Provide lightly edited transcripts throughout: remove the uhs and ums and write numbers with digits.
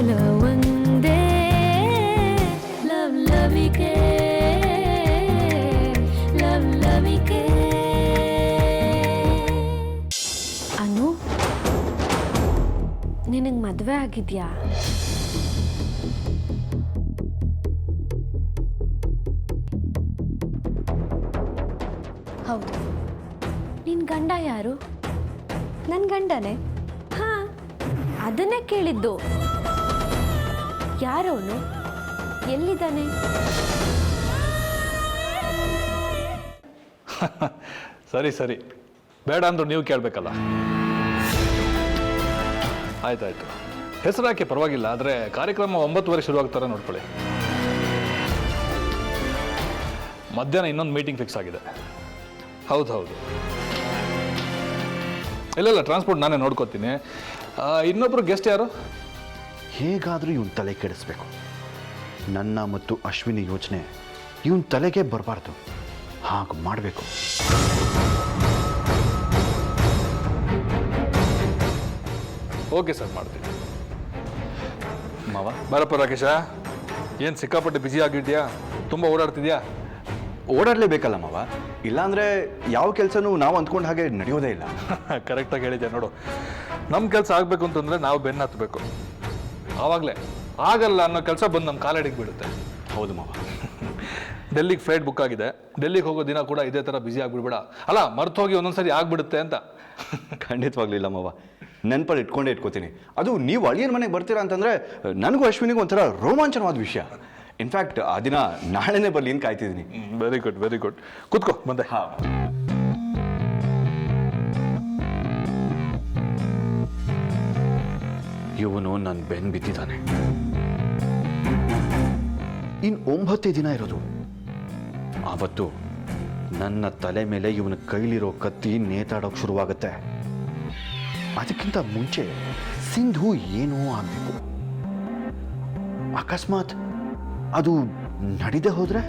ಒಲವಂದೇ love ಲವಿಕೆ love ಲವಿಕೆ. ಅನು, ನಿನಗೆ ಮದುವೆ ಆಗಿದ್ಯಾ? ಹೌದು. ನಿನ್ನ ಗಂಡ ಯಾರು? ನನ್ನ ಗಂಡನೇ. ಹಾ, ಅದನ್ನೇ ಕೇಳಿದ್ದು. ಯಾರವನು? ಎಲ್ಲಿದ್ದಾನೆ? ಸರಿ ಸರಿ, ಬೇಡ ಅಂದ್ರು ನೀವು ಕೇಳಬೇಕಲ್ಲ. ಆಯ್ತಾಯ್ತು, ಹೆಸರು ಹಾಕಿ ಪರವಾಗಿಲ್ಲ. ಆದರೆ ಕಾರ್ಯಕ್ರಮ 9:00 ಶುರುವಾಗ್ತಾರೆ ನೋಡ್ಕೊಳ್ಳಿ. ಮಧ್ಯಾಹ್ನ ಇನ್ನೊಂದು ಮೀಟಿಂಗ್ ಫಿಕ್ಸ್ ಆಗಿದೆ. ಹೌದು ಹೌದು, ಇಲ್ಲ ಟ್ರಾನ್ಸ್ಪೋರ್ಟ್ ನಾನೇ ನೋಡ್ಕೋತೀನಿ. ಇನ್ನೊಬ್ರು ಗೆಸ್ಟ್ ಯಾರು? ಹೇಗಾದರೂ ಇವನ್ ತಲೆ ಕೆಡಿಸ್ಬೇಕು. ನನ್ನ ಮತ್ತು ಅಶ್ವಿನಿ ಯೋಚನೆ ಇವನ್ ತಲೆಗೆ ಬರಬಾರ್ದು. ಹಾಗೆ ಮಾಡಬೇಕು. ಓಕೆ ಸರ್, ಮಾಡ್ತೀನಿ. ಮಾವ ಬರಪ್ಪ. ರಾಕೇಶ, ಏನು ಸಿಕ್ಕಾಪಟ್ಟೆ ಬ್ಯುಸಿ ಆಗಿದ್ಯಾ? ತುಂಬ ಓಡಾಡ್ತಿದ್ಯಾ? ಓಡಾಡಲೇಬೇಕಲ್ಲ ಮಾವ, ಇಲ್ಲಾಂದರೆ ಯಾವ ಕೆಲಸನೂ ನಾವು ಅಂದ್ಕೊಂಡು ಹಾಗೆ ನಡೆಯೋದೇ ಇಲ್ಲ. ಕರೆಕ್ಟಾಗಿ ಹೇಳಿದ್ಯಾ ನೋಡು. ನಮ್ಮ ಕೆಲಸ ಆಗಬೇಕು ಅಂತಂದರೆ ನಾವು ಬೆನ್ನು ಹತ್ತಬೇಕು. ಆವಾಗಲೇ ಆಗಲ್ಲ ಅನ್ನೋ ಕೆಲಸ ಬಂದು ನಮ್ಮ ಕಾಲಡಿಗೆ ಬೀಳುತ್ತೆ. ಹೌದು ಮಾವ. ಡೆಲ್ಲಿಗೆ ಫ್ಲೈಟ್ ಬುಕ್ ಆಗಿದೆ. ಡೆಲ್ಲಿಗೆ ಹೋಗೋ ದಿನ ಕೂಡ ಇದೇ ಥರ ಬ್ಯುಸಿ ಆಗಿಬಿಡ್ಬೇಡ. ಅಲ್ಲ, ಮರ್ತು ಹೋಗಿ ಒಂದೊಂದ್ಸರಿ ಆಗ್ಬಿಡುತ್ತೆ ಅಂತ. ಖಂಡಿತವಾಗ್ಲಿಲ್ಲ ಮಾವ, ನೆನಪಲ್ಲಿ ಇಟ್ಕೊಂಡೇ ಇಟ್ಕೋತೀನಿ. ಅದು ನೀವು ಅಳಿಯನ ಮನೆಗೆ ಬರ್ತೀರಾ ಅಂತಂದರೆ ನನಗೂ ಅಶ್ವಿನಿಗೂ ಒಂಥರ ರೋಮಾಂಚನವಾದ ವಿಷಯ. ಇನ್ಫ್ಯಾಕ್ಟ್ ಆ ದಿನ ನಾಳೆನೇ ಬರಲಿ ಅಂತ ಕಾಯ್ತಿದ್ದೀನಿ. Very good very good. ಕೂತ್ಕೋ, ಬಂದೆ. ಹಾಂ. ಇವನು ನನ್ನ ಬೆನ್ನು ಬಿದ್ದಿದ್ದಾನೆ. ಇನ್ನು 9 ದಿನ ಇರೋದು. ಆವತ್ತು ನನ್ನ ತಲೆ ಮೇಲೆ ಇವನ ಕೈಲಿರೋ ಕತ್ತಿ ನೇತಾಡೋಕೆ ಶುರುವಾಗುತ್ತೆ. ಅದಕ್ಕಿಂತ ಮುಂಚೆ ಸಿಂಧು ಏನೂ ಆಗಬೇಕು. ಅಕಸ್ಮಾತ್ ಅದು ನಡೀದೆ ಹೋದ್ರೆ?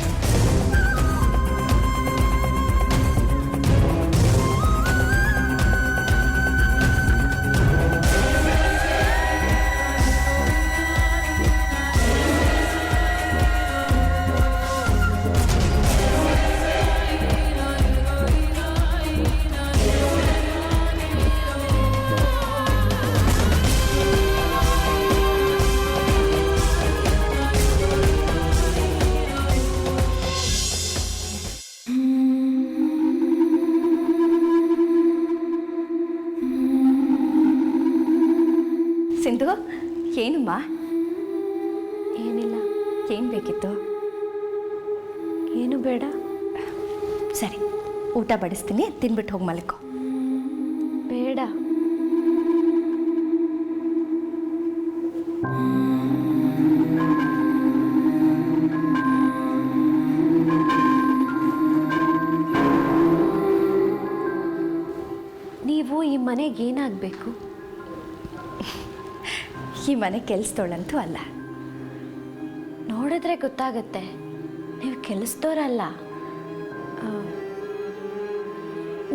ಸಿಂಧು, ಏನಮ್ಮ? ಏನಿಲ್ಲ. ಏನು ಬೇಕಿತ್ತು? ಏನು ಬೇಡ. ಸರಿ, ಊಟ ಬಡಿಸ್ತೀನಿ, ತಿನ್ಬಿಟ್ಟು ಹೋಗಿ ಮಲ್ಕೋ. ಬೇಡ. ನೀವು ಈ ಮನೆಗೆ ಏನಾಗಬೇಕು? ಈ ಮನೆ ಕೆಲಸದೋಳಂತೂ ಅಲ್ಲ. ನೋಡಿದ್ರೆ ಗೊತ್ತಾಗತ್ತೆ ನೀವು ಕೆಲಸದೋರಲ್ಲ.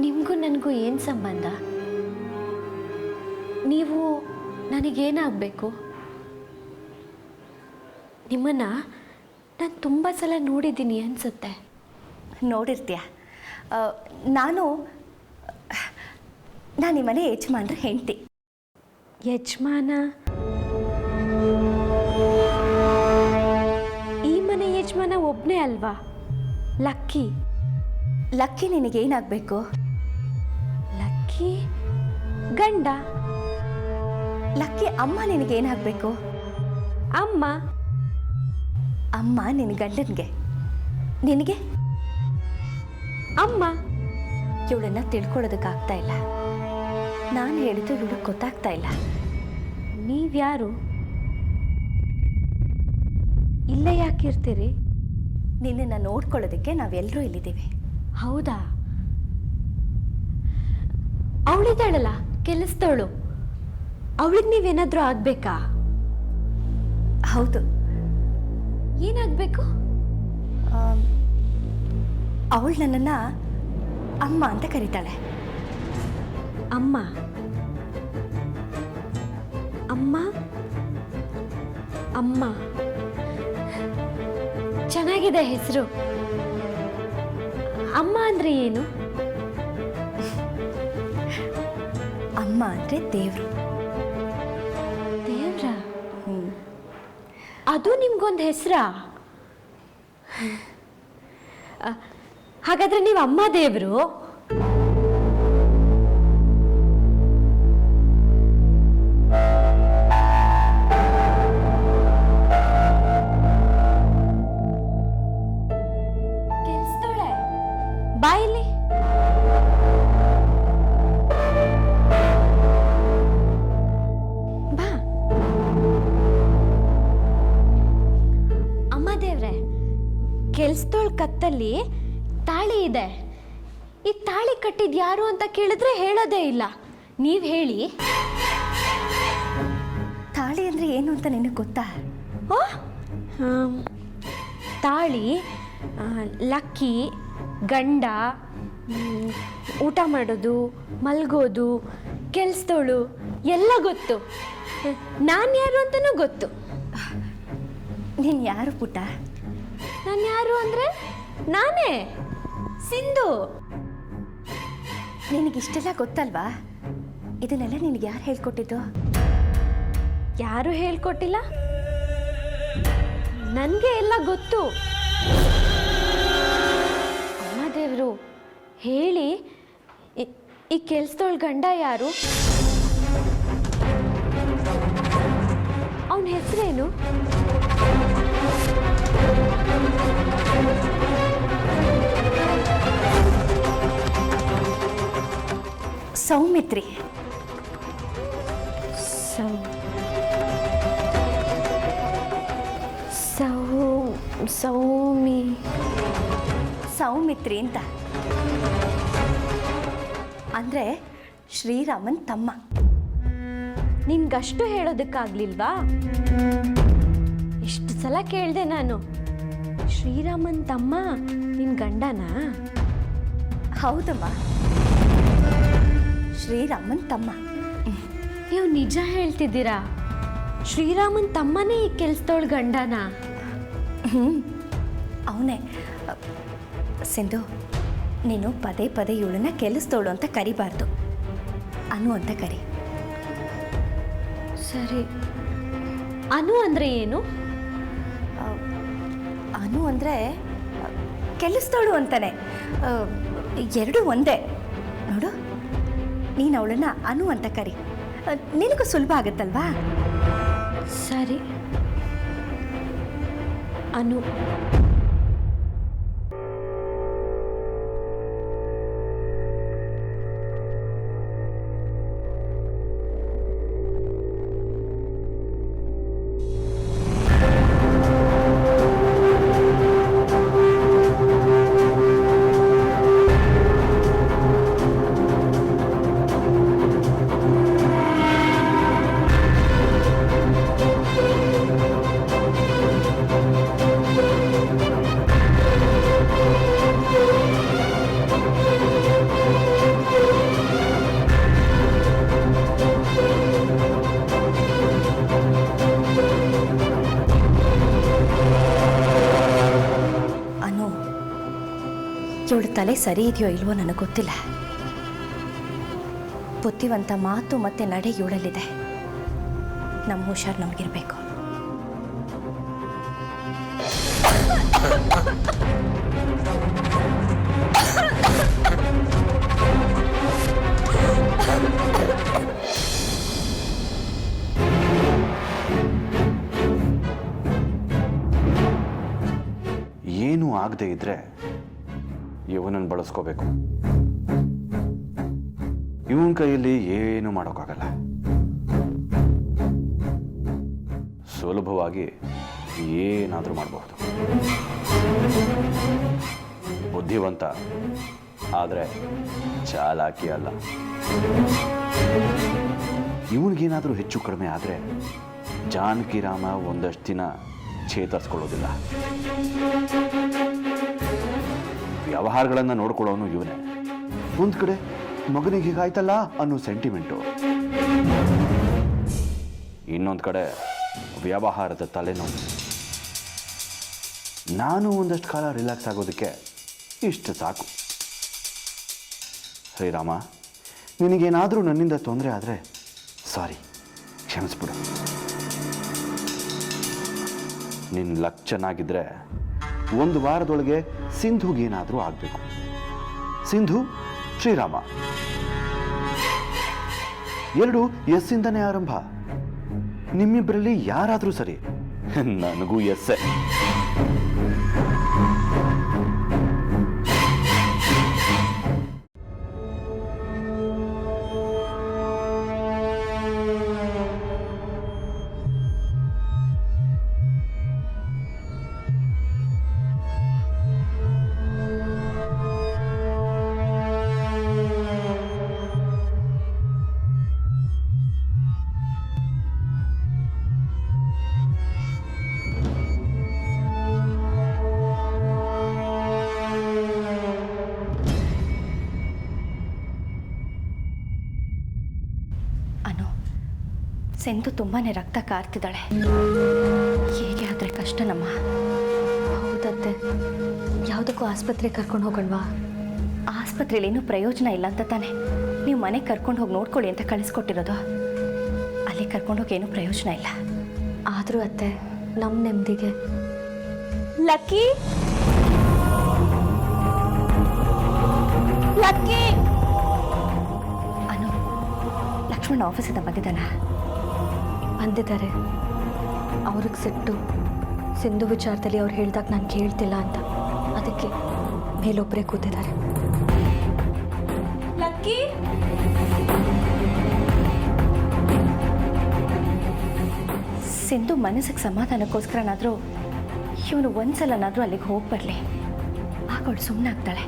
ನಿಮಗೂ ನನಗೂ ಏನು ಸಂಬಂಧ? ನೀವು ನನಗೇನಾಗಬೇಕು? ನಿಮ್ಮನ್ನು ನಾನು ತುಂಬ ಸಲ ನೋಡಿದ್ದೀನಿ ಅನಿಸುತ್ತೆ. ನೋಡಿರ್ತೀಯ. ನಾನು ಈ ಮನೆ ಯಜಮಾನ್ರ ಹೆಂಡತಿ. ಯಜಮಾನ? ಈ ಮನೆ ಯಜಮಾನ ಒಬ್ಬನೇ ಅಲ್ವಾ? ಲಕ್ಕಿ. ಲಕ್ಕಿ ನಿನಗೇನಾಗಬೇಕು? ಲಕ್ಕಿ ಗಂಡ. ಲಕ್ಕಿ ಅಮ್ಮ ನಿನಗೇನಾಗಬೇಕು? ಅಮ್ಮ. ಅಮ್ಮ ನಿನ್ನ ಗಂಡನಿಗೆ. ನಿನಗೆ? ಅಮ್ಮ. ಇವಳನ್ನ ತಿಳ್ಕೊಳ್ಳೋದಕ್ಕಾಗ್ತಾ ಇಲ್ಲ. ನಾನು ಹೇಳಿದ್ದು ಇವಳಿಗೆ ಗೊತ್ತಾಗ್ತಾ ಇಲ್ಲ. ನೀವ್ಯಾರು? ಇಲ್ಲೇ ಯಾಕಿರ್ತೀರಿ? ನಿನ್ನನ್ನು ನೋಡ್ಕೊಳ್ಳೋದಕ್ಕೆ ನಾವೆಲ್ಲರೂ ಇಲ್ಲಿದ್ದೀವಿ. ಹೌದಾ? ಅವಳಿದ್ದಾಳಲ್ಲ ಕೆಲಸದವಳು, ಅವಳಿಗೆ ನೀವೇನಾದರೂ ಆಗಬೇಕಾ? ಹೌದು. ಏನಾಗಬೇಕು? ಅವಳು ನನ್ನನ್ನು ಅಮ್ಮ ಅಂತ ಕರೀತಾಳೆ. ಅಮ್ಮ? ಅಮ್ಮ? ಅಮ್ಮ. ಚೆನ್ನಾಗಿದೆ ಹೆಸರು. ಅಮ್ಮ ಅಂದ್ರೆ ಏನು? ಅಮ್ಮ ಅಂದರೆ ದೇವರು. ದೇವ್ರ? ಅದು ನಿಮ್ಗೊಂದು ಹೆಸರಾ? ಹಾಗಾದ್ರೆ ನೀವು ಅಮ್ಮ ದೇವರು? ಕೆಲ್ಸದೋಳೆ ಬಾಯಲ್ಲಿ. ಬಾ. ಅಮ್ಮ ದೇವ್ರೆ, ಕೆಲ್ಸದೋಳ್ ಕತ್ತಲ್ಲಿ ತಾಳಿ ಇದೆ. ಈ ತಾಳಿ ಕಟ್ಟಿದ್ ಯಾರು ಅಂತ ಕೇಳಿದ್ರೆ ಹೇಳೋದೇ ಇಲ್ಲ. ನೀವ್ ಹೇಳಿ. ತಾಳಿ ಅಂದರೆ ಏನು ಅಂತ ನಿನಗೆ ಗೊತ್ತಾ? ಓ, ತಾಳಿ, ಲಕ್ಕಿ, ಗಂಡ, ಊಟ ಮಾಡೋದು, ಮಲ್ಗೋದು, ಕೆಲ್ಸದೋಳು ಎಲ್ಲ ಗೊತ್ತು. ನಾನು ಯಾರು ಅಂತನೂ ಗೊತ್ತು. ನೀನು ಯಾರು ಪುಟ್ಟ? ನಾನು ಯಾರು ಅಂದರೆ ನಾನೇ, ಸಿಂಧು. ನಿನಗಿಷ್ಟೆಲ್ಲ ಗೊತ್ತಲ್ವಾ? ಇದನ್ನೆಲ್ಲ ನಿನಗೆ ಯಾರು ಹೇಳ್ಕೊಟ್ಟಿದ್ದು? ಯಾರು ಹೇಳ್ಕೊಟ್ಟಿಲ್ಲ, ನನಗೆ ಎಲ್ಲ ಗೊತ್ತು. ಅಮ್ಮ ದೇವರು, ಹೇಳಿ, ಈ ಕೆಲ್ಸದೋಳ್ ಗಂಡ ಯಾರು? ಅವನ ಹೆಸರೇನು? ಸೌಮಿತ್ರಿ. ಸೌಮಿತ್ರಿ ಅಂತ ಅಂದರೆ ಶ್ರೀರಾಮನ್ ತಮ್ಮ. ನಿನ್ಗಷ್ಟು ಹೇಳೋದಕ್ಕಾಗ್ಲಿಲ್ವಾ? ಎಷ್ಟು ಸಲ ಕೇಳಿದೆ ನಾನು. ಶ್ರೀರಾಮನ್ ತಮ್ಮ ನಿನ್ ಗಂಡನಾ? ಹೌದಮ್ಮ, ಶ್ರೀರಾಮನ್ ತಮ್ಮ. ನೀವು ನಿಜ ಹೇಳ್ತಿದ್ದೀರಾ? ಶ್ರೀರಾಮನ್ ತಮ್ಮನೇ ಈ ಕೆಲ್ಸದೋಳ್ ಗಂಡನ? ಅವನೇ. ಸಿಂಧು, ನೀನು ಪದೇ ಪದೇ ಇವಳನ್ನ ಕೆಲಸದೋಳು ಅಂತ ಕರಿಬಾರ್ದು, ಅನು ಅಂತ ಕರಿ. ಸರಿ. ಅನು ಅಂದ್ರೆ ಏನು? ಅನು ಅಂದರೆ ಕೆಲಸದೋಳು ಅಂತಾನೆ, ಎರಡೂ ಒಂದೇ. ನೋಡು, ನೀನು ಅವಳನ್ನ ಅನು ಅಂತ ಕರಿ, ನಿನಗೂ ಸುಲಭ ಆಗುತ್ತಲ್ವಾ? ಸರಿ, ಅನು. ಇವಳ ತಲೆ ಸರಿ ಇದೆಯೋ ಇಲ್ವೋ ನನಗೆ ಗೊತ್ತಿಲ್ಲ. ಬುದ್ಧಿವಂತ ಮಾತು ಮತ್ತೆ ನಡೆ ಇವಳಲ್ಲಿದೆ. ನಮ್ಮ ಹುಷಾರು ನಮಗಿರ್ಬೇಕು. ಏನೂ ಆಗದೆ ಇದ್ರೆ ಇವನನ್ನು ಬಳಸ್ಕೋಬೇಕು. ಇವನ ಕೈಯಲ್ಲಿ ಏನು ಮಾಡೋಕ್ಕಾಗಲ್ಲ. ಸುಲಭವಾಗಿ ಏನಾದರೂ ಮಾಡಬಹುದು. ಬುದ್ಧಿವಂತ, ಆದರೆ ಚಾಲಾಕಿ ಅಲ್ಲ. ಇವನಿಗೇನಾದರೂ ಹೆಚ್ಚು ಕಡಿಮೆ ಆದರೆ ಜಾನಕಿರಾಮ ಒಂದಷ್ಟು ದಿನ ಚೇತರಿಸ್ಕೊಳ್ಳೋದಿಲ್ಲ. ವ್ಯವಹಾರಗಳನ್ನು ನೋಡ್ಕೊಳ್ಳೋನು ಇವನೇ. ಒಂದು ಕಡೆ ಮಗನಿಗೆ ಹೀಗಾಯ್ತಲ್ಲ ಅನ್ನೋ ಸೆಂಟಿಮೆಂಟು, ಇನ್ನೊಂದು ಕಡೆ ವ್ಯವಹಾರದ ತಲೆನೋವು. ನಾನು ಒಂದಷ್ಟು ಕಾಲ ರಿಲ್ಯಾಕ್ಸ್ ಆಗೋದಕ್ಕೆ ಇಷ್ಟು ಸಾಕು. ಶ್ರೀರಾಮ, ನಿನಗೇನಾದರೂ ನನ್ನಿಂದ ತೊಂದರೆ ಆದರೆ ಸಾರಿ, ಕ್ಷಮಿಸ್ಬಿಡು. ನಿನ್ನ ಲಕ್ ಚೆನ್ನಾಗಿದ್ದರೆ 1 ವಾರದೊಳಗೆ ಸಿಂಧುಗೇನಾದರೂ ಆಗಬೇಕು. ಸಿಂಧು, ಶ್ರೀರಾಮ 2 ಎಸ್ಸಿಂದನೇ ಆರಂಭ. ನಿಮ್ಮಿಬ್ಬರಲ್ಲಿ ಯಾರಾದರೂ ಸರಿ, ನನಗೂ ಎಸ್ಸೆ. ಅನು, ಸಿಂಧು ತುಂಬಾ ರಕ್ತ ಕಾರ್ತಿದ್ದಾಳೆ. ಹೇಗೆ ಆದರೆ ಕಷ್ಟ ನಮ್ಮ. ಹೌದತ್ತೆ, ಯಾವುದಕ್ಕೂ ಆಸ್ಪತ್ರೆಗೆ ಕರ್ಕೊಂಡು ಹೋಗೋಣವಾ? ಆಸ್ಪತ್ರೆಯಲ್ಲಿ ಏನೂ ಪ್ರಯೋಜನ ಇಲ್ಲ ಅಂತ ತಾನೆ ನೀವು ಮನೆಗೆ ಕರ್ಕೊಂಡು ಹೋಗಿ ನೋಡ್ಕೊಳ್ಳಿ ಅಂತ ಕಳಿಸ್ಕೊಟ್ಟಿರೋದು. ಅಲ್ಲಿ ಕರ್ಕೊಂಡು ಹೋಗಿ ಏನೂ ಪ್ರಯೋಜನ ಇಲ್ಲ. ಆದರೂ ಅತ್ತೆ, ನಮ್ಮ ನೆಮ್ಮದಿಗೆ. Lucky, lucky. ಅನು, ಲಕ್ಷ್ಮಣ ಆಫೀಸಿಂದ ಬಂದಿದ್ದಾನ? ಬಂದಿದ್ದಾರೆ. ಅವ್ರಿಗೆ ಸಿಟ್ಟು, ಸಿಂಧು ವಿಚಾರದಲ್ಲಿ ಅವ್ರು ಹೇಳಿದಾಗ ನಾನು ಕೇಳ್ತಿಲ್ಲ ಅಂತ. ಅದಕ್ಕೆ ಮೇಲೊಬ್ಬರೇ ಕೂತಿದ್ದಾರೆ. ಲಕ್ಕಿ, ಸಿಂಧು ಮನಸ್ಸಿಗೆ ಸಮಾಧಾನಕ್ಕೋಸ್ಕರನಾದರೂ ಇವನು ಒಂದ್ಸಲನಾದರೂ ಅಲ್ಲಿಗೆ ಹೋಗಿ ಬರಲಿ. ಆಗ ಅವಳು ಸುಮ್ಮನೆ ಆಗ್ತಾಳೆ.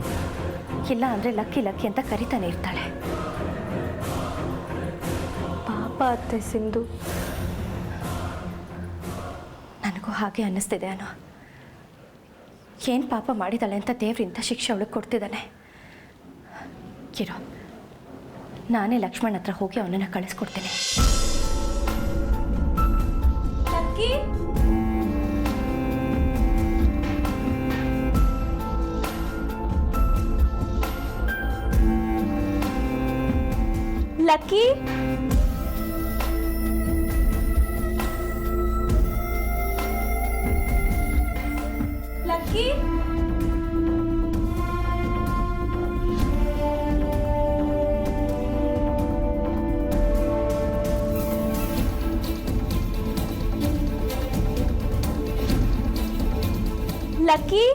ಇಲ್ಲ ಅಂದರೆ ಲಕ್ಕಿ ಲಕ್ಕಿ ಅಂತ ಕರಿತಾನೆ ಇರ್ತಾಳೆ. ಪಾಪ ಅತ್ತೆ ಸಿಂಧು. ನನಗೂ ಹಾಗೆ ಅನ್ನಿಸ್ತಿದೆ ಅನು. ಏನು ಪಾಪ ಮಾಡಿದಾಳೆ ಅಂತ ದೇವ್ರಿಂದ ಶಿಕ್ಷೆ ಅವಳಿಗೆ ಕೊಡ್ತಿದ್ದಾನೆ. ಕಿರೋ, ನಾನೇ ಲಕ್ಷ್ಮಣ್ ಹತ್ರ ಹೋಗಿ ಅವನನ್ನು ಕಳಿಸ್ಕೊಡ್ತೀನಿ. Lucky, lucky, lucky.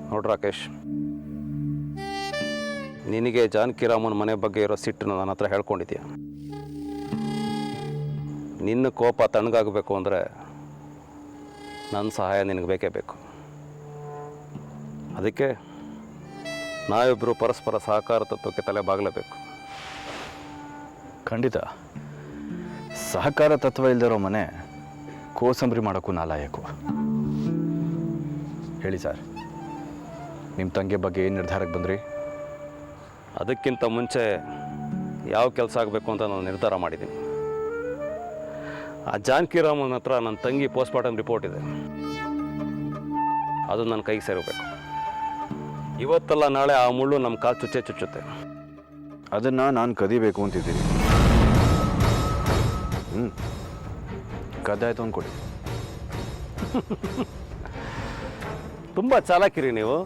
ನೋಡು ರಾಕೇಶ್, ನಿನಗೆ ಜಾನಕಿರಾಮನ ಮನೆ ಬಗ್ಗೆ ಇರೋ ಸಿಟ್ಟನ್ನು ನನ್ನ ಹತ್ರ ಹೇಳ್ಕೊಂಡಿದ್ದೀಯ. ನಿನ್ನ ಕೋಪ ತಣ್ಣಗಾಗಬೇಕು ಅಂದರೆ ನನ್ನ ಸಹಾಯ ನಿನಗೆ ಬೇಕೇ ಬೇಕು. ಅದಕ್ಕೆ ನಾವಿಬ್ಬರು ಪರಸ್ಪರ ಸಹಕಾರ ತತ್ವಕ್ಕೆ ತಲೆ ಬಾಗಲೇಬೇಕು. ಖಂಡಿತ. ಸಹಕಾರ ತತ್ವ ಇಲ್ದಿರೋ ಮನೆ ಕೋಸಂಬರಿ ಮಾಡೋಕ್ಕೂ ನಾಲಾಯಕು. ಹೇಳಿ ಸರ್, ನಿಮ್ಮ ತಂಗಿ ಬಗ್ಗೆ ಏನು ನಿರ್ಧಾರಕ್ಕೆ ಬಂದ್ರಿ? ಅದಕ್ಕಿಂತ ಮುಂಚೆ ಯಾವ ಕೆಲಸ ಆಗಬೇಕು ಅಂತ ನಾನು ನಿರ್ಧಾರ ಮಾಡಿದ್ದೀನಿ. ಆ ಜಾನಕಿರಾಮನ ಹತ್ರ ನನ್ನ ತಂಗಿ ಪೋಸ್ಟ್ಮಾರ್ಟಮ್ ರಿಪೋರ್ಟ್ ಇದೆ. ಅದು ನನ್ನ ಕೈಗೆ ಸೇರಬೇಕು. ಇವತ್ತಲ್ಲ ನಾಳೆ ಆ ಮುಳ್ಳು ನಮ್ಮ ಕಾಲು ಚುಚ್ಚುತ್ತೆ. ಅದನ್ನು ನಾನು ಕದಿಬೇಕು ಅಂತಿದ್ದೀನಿ. ಕದ್ದಾಯ್ತು ಅಂದ್ಕೊಡಿ. ತುಂಬ ಚಾಲಾಕಿರಿ ನೀವು.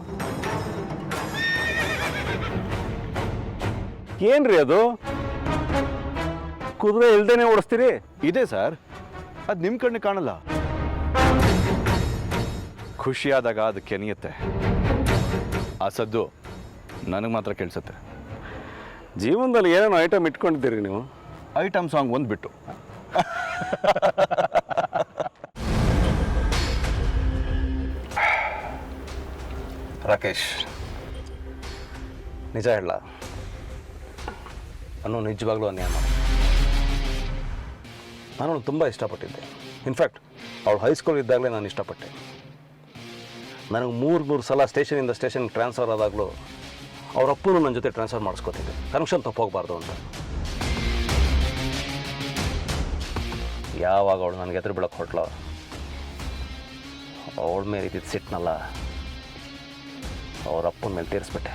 ಏನ್ರಿ ಅದು? ಕುದುರೆ ಇಲ್ದೇನೆ ಓಡಿಸ್ತೀರಿ? ಇದೆ ಸರ್, ಅದು ನಿಮ್ಮ ಕಣ್ಣು ಕಾಣಲ್ಲ. ಖುಷಿಯಾದಾಗ ಅದು ಕೆನಿಯುತ್ತೆ. ಆ ಸದ್ದು ನನಗೆ ಮಾತ್ರ ಕೇಳಿಸುತ್ತೆ. ಜೀವನದಲ್ಲಿ ಏನೇನೋ ಐಟಮ್ ಇಟ್ಕೊಂಡಿದ್ದೀರಿ ನೀವು. ಐಟಮ್ ಸಾಂಗ್ ಒಂದು ಬಿಟ್ಟು. ರಾಕೇಶ್, ನಿಜ ಹೇಳ, ಅನ್ನೋ ನಿಜವಾಗ್ಲೂ ಅನ್ಯಾಯ ಮಾಡ. ನಾನು ತುಂಬ ಇಷ್ಟಪಟ್ಟಿದ್ದೆ. ಇನ್ಫ್ಯಾಕ್ಟ್ ಅವಳು ಹೈಸ್ಕೂಲ್ ಇದ್ದಾಗಲೇ ನಾನು ಇಷ್ಟಪಟ್ಟೆ. ನನಗೆ ಮೂರು ಸಲ ಸ್ಟೇಷನಿಂದ ಸ್ಟೇಷನ್ಗೆ ಟ್ರಾನ್ಸ್ಫರ್ ಆದಾಗಲೂ ಅವ್ರ ಅಪ್ಪನೂ ನನ್ನ ಜೊತೆ ಟ್ರಾನ್ಸ್ಫರ್ ಮಾಡಿಸ್ಕೊತಿದ್ದೆ, ಕನೆಕ್ಷನ್ ತಪ್ಪೋಗಬಾರ್ದು ಅಂತ. ಯಾವಾಗ ಅವಳು ನನಗೆ ಎದುರು ಬೀಳಕ್ಕೆ ಹೊಟ್ಲ, ಅವಳ ಮೇಲೆ ಇದ್ದಿದ್ದು ಸಿಟ್ಟನಲ್ಲ ಅವ್ರ ಅಪ್ಪನ ಮೇಲೆ ತೀರಿಸ್ಬಿಟ್ಟೆ.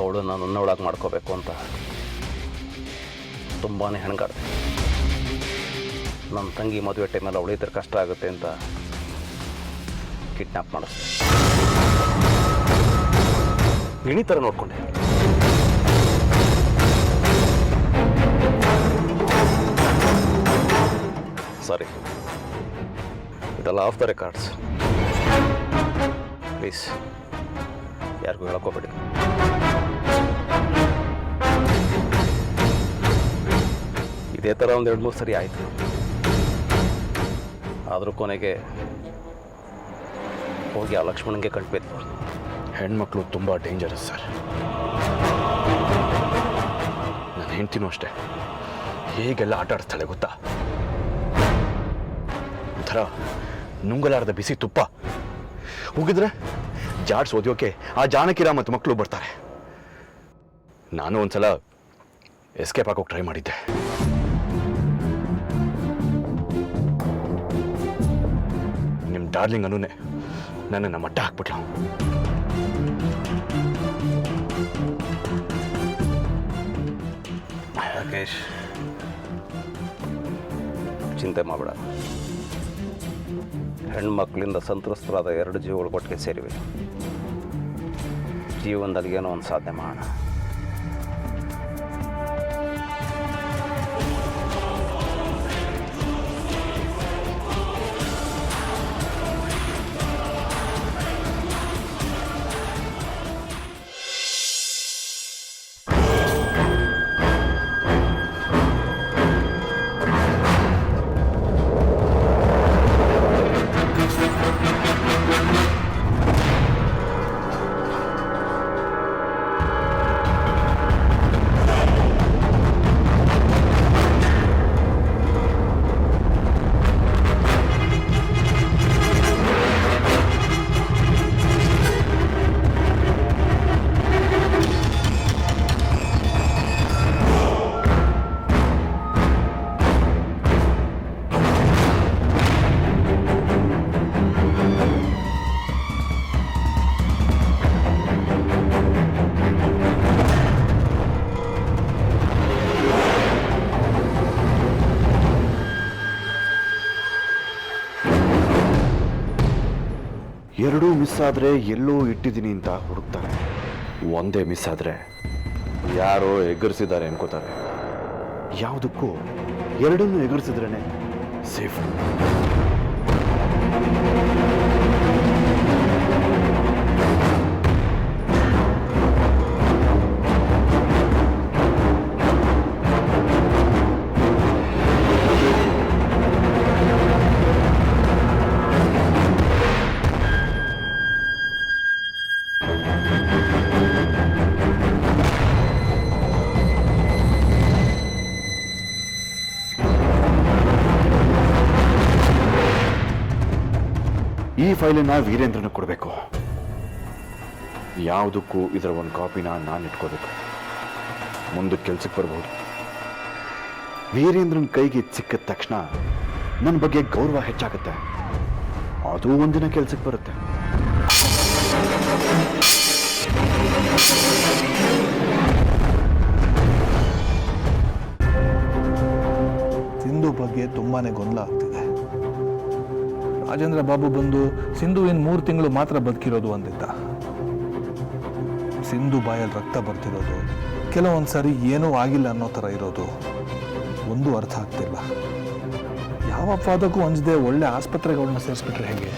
ಅವಳು ನಾನು ನನ್ನೊಳಗೆ ಮಾಡ್ಕೋಬೇಕು ಅಂತ ತುಂಬಾ ಹೆಣ್ಗಾಡ್ದೆ. ನನ್ನ ತಂಗಿ ಮದುವೆ ಟೈಮಲ್ಲಿ ಅವಳು ಇದ್ರೆ ಕಷ್ಟ ಆಗುತ್ತೆ ಅಂತ ಕಿಡ್ನಾಪ್ ಮಾಡಿಸ್ದೆ. ಗಿಣಿ ಥರ ನೋಡಿಕೊಂಡೆ. ಸಾರಿ, ಇದೆಲ್ಲ ಆಫ್ ದ ರೆಕಾರ್ಡ್ಸ್. ಪ್ಲೀಸ್ ಯಾರಿಗೂ ಹೇಳೋಕೋಬೇಡಿ. ಇದೇ ಥರ ಒಂದು 2-3 ಸರಿ ಆಯಿತು. ಆದರೂ ಕೊನೆಗೆ ಹೋಗಿ ಆ ಲಕ್ಷ್ಮಣನಿಗೆ ಕಟ್ಬಿತ್ತು. ಹೆಣ್ಮಕ್ಳು ತುಂಬ ಡೇಂಜರಸ್ ಸರ್. ನನ್ನ ಹೆಂಡ್ತಿನೂ ಅಷ್ಟೇ, ಹೇಗೆಲ್ಲ ಆಟ ಆಡ್ತಾಳೆ ಗೊತ್ತಾ? ಒಂಥರ ನುಂಗಲಾರದ ಬಿಸಿ ತುಪ್ಪ ಹೋಗಿದ್ರೆ ಜಾಡ್ಸ್ ಓದಿಯೋಕೆ ಆ ಜಾನಕಿರ ಮತ್ತು ಮಕ್ಕಳು ಬರ್ತಾರೆ. ನಾನು ಒಂದ್ಸಲ ಎಸ್ಕೇಪ್ ಆಗೋಕೆ ಟ್ರೈ ಮಾಡಿದ್ದೆ. ನಿಮ್ಮ ಡಾರ್ಲಿಂಗ್ ಅನ್ನೂನೆ ನನ್ನನ್ನು ಮಟ್ಟ ಹಾಕ್ಬಿಟ್ಲು. ರಾಕೇಶ್, ಚಿಂತೆ ಮಾಡಬೇಡ. ಹೆಣ್ಮಕ್ಳಿಂದ ಸಂತ್ರಸ್ತರಾದ 2 ಜೀವಗಳು ಒಟ್ಟಿಗೆ ಸೇರಿವೆ. ಜೀವನದಲ್ಲಿ ಏನೋ ಒಂದು ಸಾಧನೆ ಮಾಡೋಣ. ಎರಡೂ ಮಿಸ್ ಆದರೆ ಎಲ್ಲೋ ಇಟ್ಟಿದ್ದೀನಿ ಅಂತ ಹುಡುಕ್ತಾರೆ. ಒಂದೇ ಮಿಸ್ ಆದರೆ ಯಾರೋ ಎಗರಿಸಿದ್ದಾರೆ ಅನ್ಕೋತಾರೆ. ಯಾವುದಕ್ಕೂ ಎರಡನ್ನೂ ಎಗರಿಸಿದ್ರೇ ಸೇಫ್. ಈ ಫೈಲನ್ನ ವೀರೇಂದ್ರನ ಕೊಡಬೇಕು. ಯಾವುದಕ್ಕೂ ಇದರ ಒಂದು ಕಾಪಿನ ನಾನು ಇಟ್ಕೋಬೇಕು. ಮುಂದಕ್ಕೆ ಕೆಲ್ಸಕ್ಕೆ ಬರ್ಬೋದು. ವೀರೇಂದ್ರನ ಕೈಗೆ ಸಿಕ್ಕಿದ ತಕ್ಷಣ ನನ್ನ ಬಗ್ಗೆ ಗೌರವ ಹೆಚ್ಚಾಗುತ್ತೆ. ಅದು ಒಂದಿನ ಕೆಲ್ಸಕ್ಕೆ ಬರುತ್ತೆ. ಸಿಂಧು ಬಗ್ಗೆ ತುಂಬಾನೇ ಗೊಂದಲ ಆಗ್ತಿದೆ. ರಾಜೇಂದ್ರ ಬಾಬು ಬಂದು ಸಿಂಧು ಇನ್ನು 3 ತಿಂಗಳು ಮಾತ್ರ ಬದುಕಿರೋದು ಅಂದಿದ್ದ. ಸಿಂಧು ಬಾಯಲ್ಲಿ ರಕ್ತ ಬರ್ತಿರೋದು, ಕೆಲವೊಂದು ಸಾರಿ ಏನೂ ಆಗಿಲ್ಲ ಅನ್ನೋ ಥರ ಇರೋದು ಒಂದು ಅರ್ಥ ಆಗ್ತಿಲ್ಲ. ಯಾವ ಅಪವಾದಕ್ಕೂ ಅಂಜದೆ ಒಳ್ಳೆ ಆಸ್ಪತ್ರೆಗಳನ್ನ ಸೇರಿಸ್ಬಿಟ್ರೆ ಹೇಗೆ?